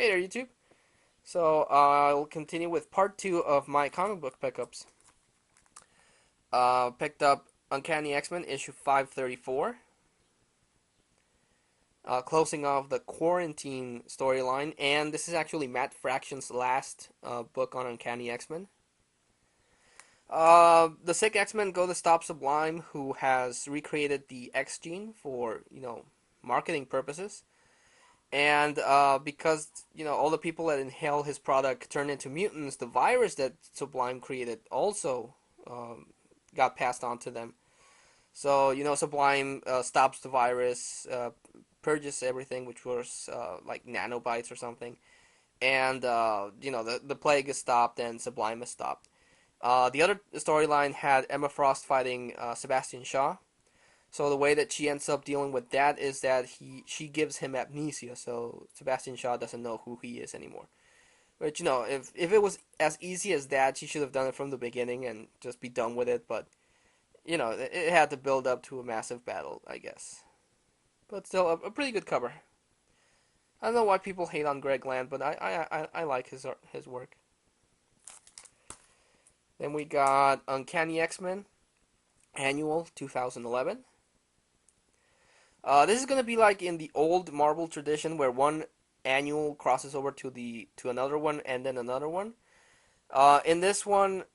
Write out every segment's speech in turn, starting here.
Hey there, YouTube. So I'll continue with part two of my comic book pickups. Picked up Uncanny XMen issue 534, closing off the quarantine storyline, and this is actually Matt Fraction's last book on Uncanny X-Men. The sick X-Men go to stop Sublime, who has recreated the X gene for marketing purposes. And because all the people that inhale his product turn into mutants, the virus that Sublime created also got passed on to them. So Sublime stops the virus, purges everything, which was like nanobites or something, and the plague is stopped and Sublime is stopped. The other storyline had Emma Frost fighting Sebastian Shaw. So the way that she ends up dealing with that is that she gives him amnesia, so Sebastian Shaw doesn't know who he is anymore. Which if it was as easy as that, she should have done it from the beginning and just be done with it. But it had to build up to a massive battle, I guess. But still, a pretty good cover. I don't know why people hate on Greg Land, but I like his work. Then we got Uncanny X-Men Annual 2011. This is gonna be like in the old Marvel tradition, where one annual crosses over to another one and then another one. In this one,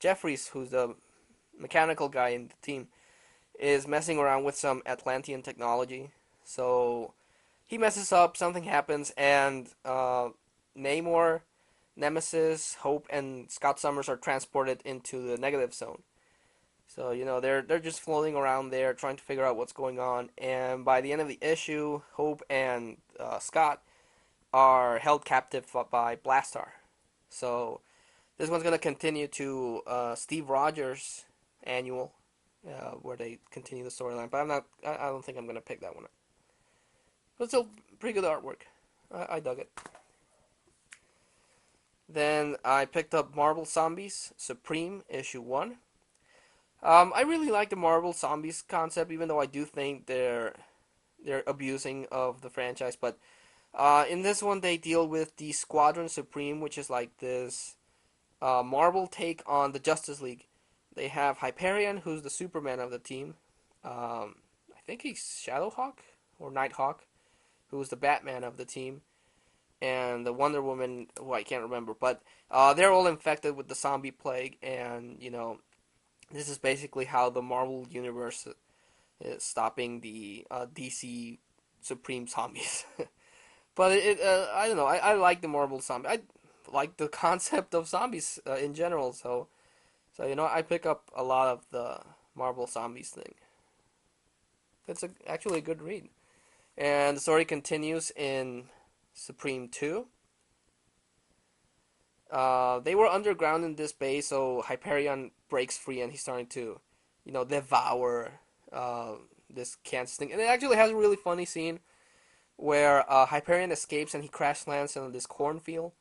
Jeffries, who's the mechanical guy in the team, is messing around with some Atlantean technology. So he messes up, something happens, and Namor, Nemesis, Hope, and Scott Summers are transported into the negative zone. So they're just floating around there trying to figure out what's going on. And by the end of the issue, Hope and Scott are held captive by Blastar. So this one's gonna continue to Steve Rogers' annual, where they continue the storyline. But I don't think I'm gonna pick that one up. But still, pretty good artwork. I dug it. Then I picked up Marvel Zombies Supreme issue 1. I really like the Marvel Zombies concept, even though I do think they're abusing of the franchise. But in this one, they deal with the Squadron Supreme, which is like this Marvel take on the Justice League. They have Hyperion, who's the Superman of the team. I think he's Shadowhawk or Nighthawk, who's the Batman of the team, and the Wonder Woman, who I can't remember. But they're all infected with the zombie plague, and this is basically how the Marvel Universe is stopping the DC Supreme zombies. But I don't know. I like the Marvel zombie. I like the concept of zombies in general. So I pick up a lot of the Marvel zombies thing. It's actually a good read. And the story continues in Supreme 2. They were underground in this base, so Hyperion breaks free and he's starting to, devour this cancer thing. And it actually has a really funny scene where Hyperion escapes and he crash lands on this cornfield.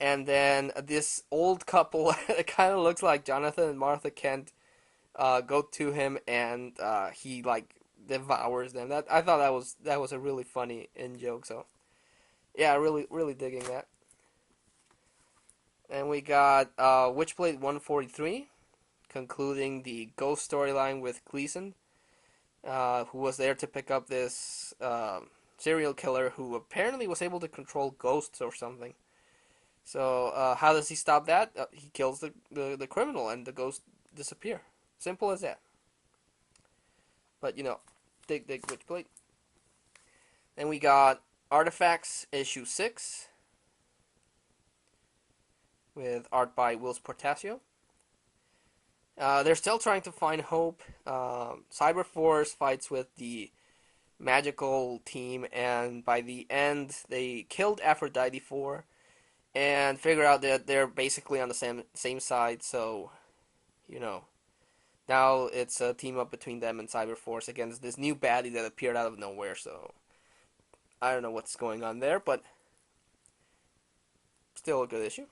And then this old couple, it kind of looks like Jonathan and Martha Kent, go to him and he like devours them. I thought that was a really funny in joke. So yeah, really digging that. And we got Witchblade 143, concluding the Ghost storyline with Gleason, who was there to pick up this serial killer who apparently was able to control ghosts or something. So how does he stop that? He kills the criminal and the ghosts disappear. Simple as that. But dig Witchblade. Then we got Artifacts issue 6, with art by Wills Portacio. They're still trying to find Hope. Cyberforce fights with the magical team, and by the end, they killed Aphrodite 4 and figure out that they're basically on the same side. So, now it's a team up between them and Cyberforce against this new baddie that appeared out of nowhere. So, I don't know what's going on there, but still a good issue.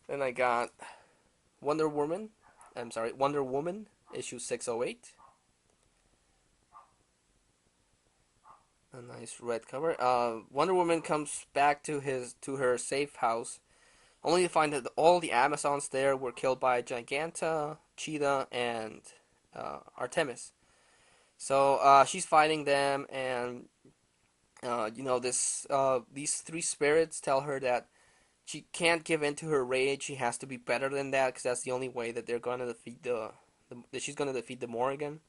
Then I got Wonder Woman issue 608. A nice red cover. Wonder Woman comes back to her safe house, only to find that all the Amazons there were killed by Giganta, Cheetah, and Artemis. So she's fighting them, and these three spirits tell her that she can't give in to her rage. She has to be better than that because that's the only way that they're gonna defeat that she's gonna defeat the Morrigan.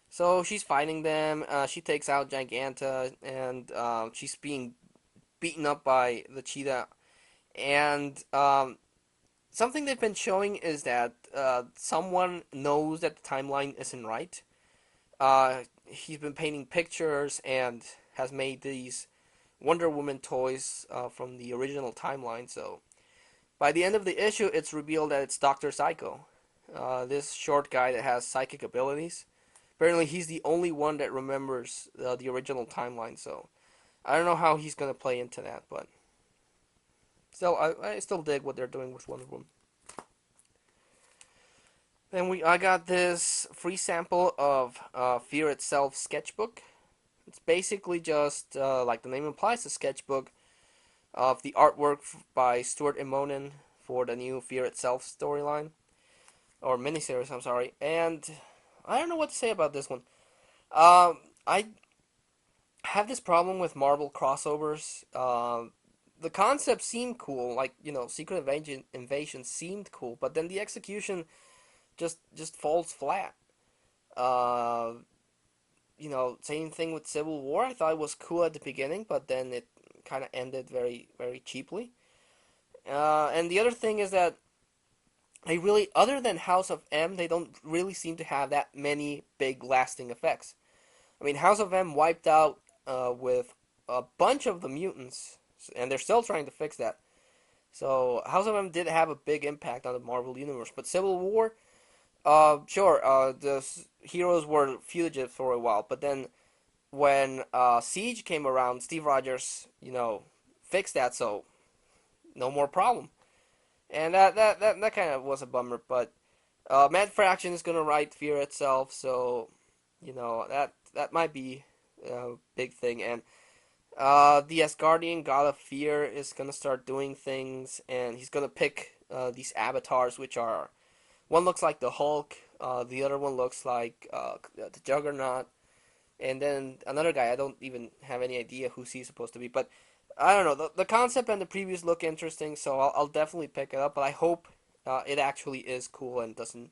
So she's fighting them. She takes out Giganta, and she's being beaten up by the cheetah. And something they've been showing is that someone knows that the timeline isn't right. He's been painting pictures and has made these Wonder Woman toys from the original timeline. So by the end of the issue, it's revealed that it's Doctor Psycho, this short guy that has psychic abilities. Apparently, he's the only one that remembers the original timeline. So I don't know how he's gonna play into that, but still, I still dig what they're doing with Wonder Woman. Then I got this free sample of Fear Itself sketchbook. It's basically just like the name implies, a sketchbook of the artwork by Stuart Immonen for the new Fear Itself storyline or miniseries. I'm sorry, and I don't know what to say about this one. I have this problem with Marvel crossovers. The concept seemed cool, like Secret Invasion seemed cool, but then the execution just falls flat. Uh, same thing with Civil War. I thought it was cool at the beginning, but then it kind of ended very very cheaply. And the other thing is that they really, other than House of M, they don't really seem to have that many big lasting effects. I mean, House of M wiped out with a bunch of the mutants, and they're still trying to fix that. So House of M did have a big impact on the Marvel universe, but Civil War, sure, the heroes were fugitives for a while, but then when Siege came around, Steve Rogers, fixed that, so no more problem. And that kind of was a bummer, but Matt Fraction is gonna write Fear Itself, so that might be a big thing. And the Asgardian God of Fear is gonna start doing things, and he's gonna pick these avatars, which are one looks like the Hulk, the other one looks like the Juggernaut, and then another guy I don't even have any idea who he's supposed to be, but I don't know. The concept and the previews look interesting, so I'll definitely pick it up. But I hope it actually is cool and doesn't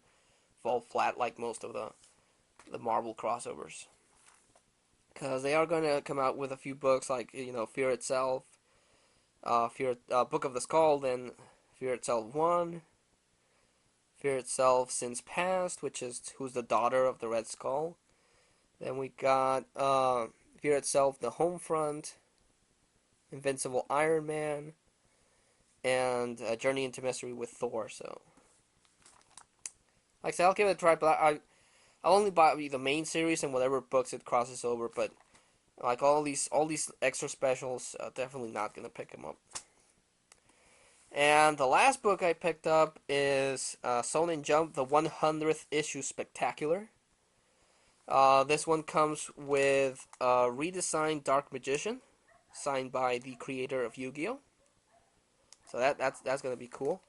fall flat like most of the Marvel crossovers. Because they are going to come out with a few books like Fear Itself, Book of the Skull, then Fear Itself 1, Fear Itself Since Past, which is who's the daughter of the Red Skull. Then we got Fear Itself The Homefront, Invincible Iron Man, and Journey into Mystery with Thor. So, like I said, I'll give it a try, but I'll only buy the main series and whatever books it crosses over. But like all these extra specials, definitely not gonna pick them up. And the last book I picked up is Shonen Jump, the 100th issue spectacular. This one comes with a redesigned Dark Magician, signed by the creator of Yu-Gi-Oh! So that's gonna be cool.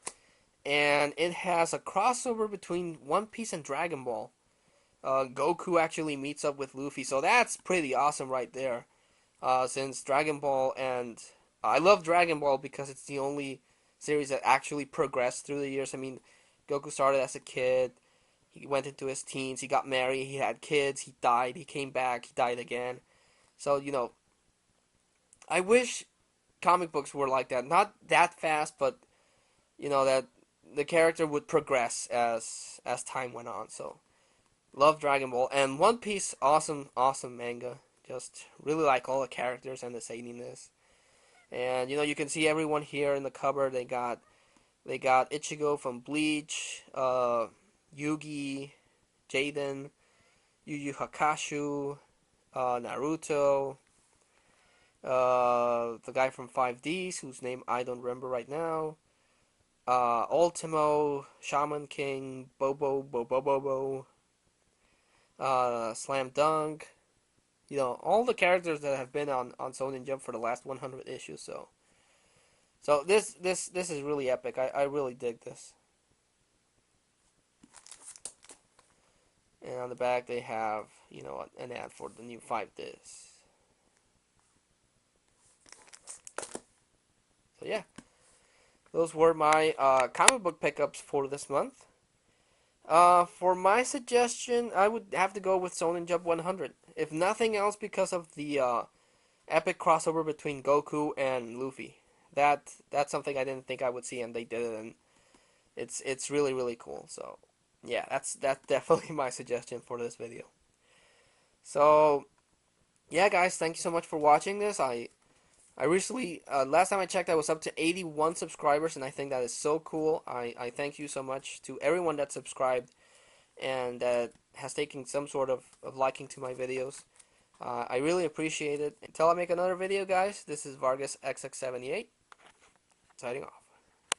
And it has a crossover between One Piece and Dragon Ball. Goku actually meets up with Luffy, so that's pretty awesome right there. Since Dragon Ball and I love Dragon Ball because it's the only series that actually progressed through the years. I mean, Goku started as a kid, he went into his teens, he got married, he had kids, he died, he came back, he died again. So I wish comic books were like that. Not that fast, but that the character would progress as time went on. So love Dragon Ball and One Piece. Awesome manga. Just really like all the characters and the zaniness. And you can see everyone here in the cover. They got Ichigo from Bleach, Yugi, Jaden, Yu Yu Hakusho, Naruto, the guy from 5Ds, whose name I don't remember right now, Ultimo, Shaman King, Bobo, Slam Dunk, all the characters that have been on Shonen Jump for the last 100 issues. So this is really epic. I really dig this. And on the back they have an ad for the new 5 discs. So yeah, those were my comic book pickups for this month. For my suggestion, I would have to go with Shonen Jump 100. If nothing else, because of the epic crossover between Goku and Luffy. That's something I didn't think I would see, and they did it, and it's really really cool. So yeah, that's definitely my suggestion for this video. So yeah, guys, thank you so much for watching this. I recently, last time I checked, I was up to 81 subscribers, and I think that is so cool. I thank you so much to everyone that subscribed and that has taken some sort of liking to my videos. I really appreciate it. Until I make another video, guys, this is Vargas XX78, signing off.